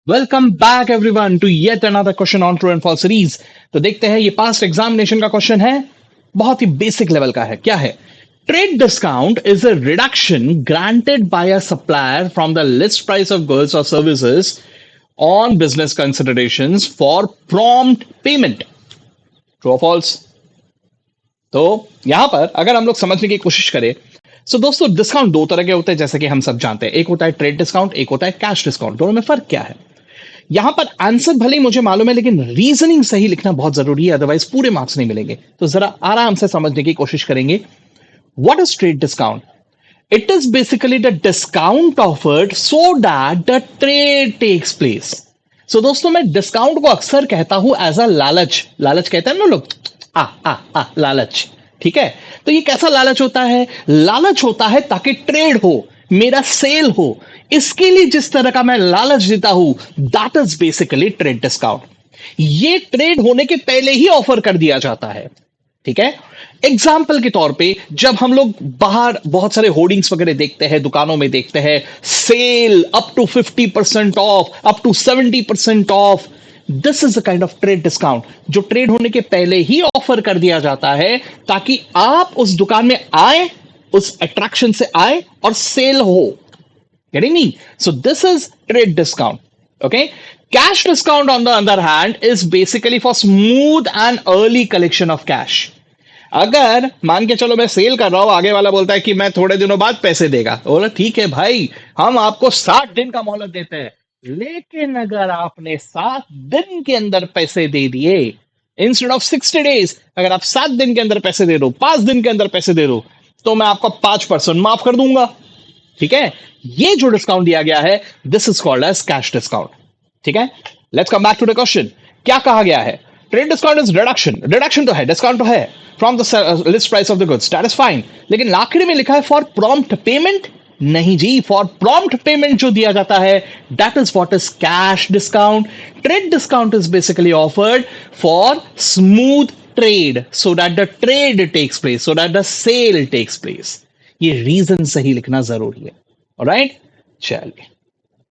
Welcome back everyone to yet another question on true and false series. तो देखते हैं ये पास्ट एग्जामिनेशन का क्वेश्चन है, बहुत ही बेसिक लेवल का है। क्या है? Trade discount is a reduction granted by a supplier from the list price of goods और services on business considerations for prompt payment. True और फॉल्स? तो यहां पर अगर हम लोग समझने की कोशिश करें तो दोस्तों डिस्काउंट दो तरह के होते हैं, जैसे कि हम सब जानते हैं। एक होता है ट्रेड डिस्काउंट, एक होता है कैश डिस्काउंट। दोनों में फर्क क्या है? यहां पर आंसर भले ही मुझे मालूम है, लेकिन रीजनिंग सही लिखना बहुत जरूरी है, अदरवाइज पूरे मार्क्स नहीं मिलेंगे। तो जरा आराम से समझने की कोशिश करेंगे। What is trade discount? It is basically the discount offered so that the trade takes place. So दोस्तों, मैं डिस्काउंट को अक्सर कहता हूं एज अ लालच। लालच कहते हैं ना लोग, लालच। ठीक है? तो ये कैसा लालच होता है? लालच होता है ताकि ट्रेड हो, मेरा सेल हो। इसके लिए जिस तरह का मैं लालच देता हूं, that is basically trade discount. ये ट्रेड होने के पहले ही ऑफर कर दिया जाता है। ठीक है? एग्जाम्पल के तौर पे जब हम लोग बाहर बहुत सारे होर्डिंग्स वगैरह देखते हैं, दुकानों में देखते हैं, sale up to 50% off, up to 70% off, this is a kind of trade discount, जो ट्रेड होने के पहले ही ऑफर कर दिया जाता है ताकि आप उस दुकान में आए, उस अट्रैक्शन से आए और सेल हो। Getting me? So this is trade discount. Okay. Cash discount, on the other hand, is basically for smooth and early collection of cash. अगर मान के चलो मैं सेल कर रहा हूं, आगे वाला बोलता है कि मैं थोड़े दिनों बाद पैसे देगा, बोला ठीक है भाई, हम आपको 60 दिन का मोहलत देते हैं। लेकिन अगर आपने 7 दिन के अंदर पैसे दे दिए, इंस्टेड ऑफ 60 days, अगर आप 7 दिन के अंदर पैसे दे दो, 5 दिन के अंदर पैसे दे दो, तो मैं आपको 5% माफ कर दूंगा। ठीक है? ये जो डिस्काउंट दिया गया है, this is called as cash discount. ठीक है? Let's come back to the question. क्या कहा गया है? Trade discount is reduction. Reduction तो है, डिस्काउंट तो है from the list price of the goods, that is fine. लेकिन आखिर में लिखा है फॉर प्रॉम्प्ट पेमेंट। नहीं जी, फॉर प्रॉम्प्ट पेमेंट जो दिया जाता है, that is what is cash discount. Trade discount is basically offered for smooth trade, so that the trade takes place, so that the sale takes place. ये reason सही लिखना जरूरी है। ऑलराइट, चलिए।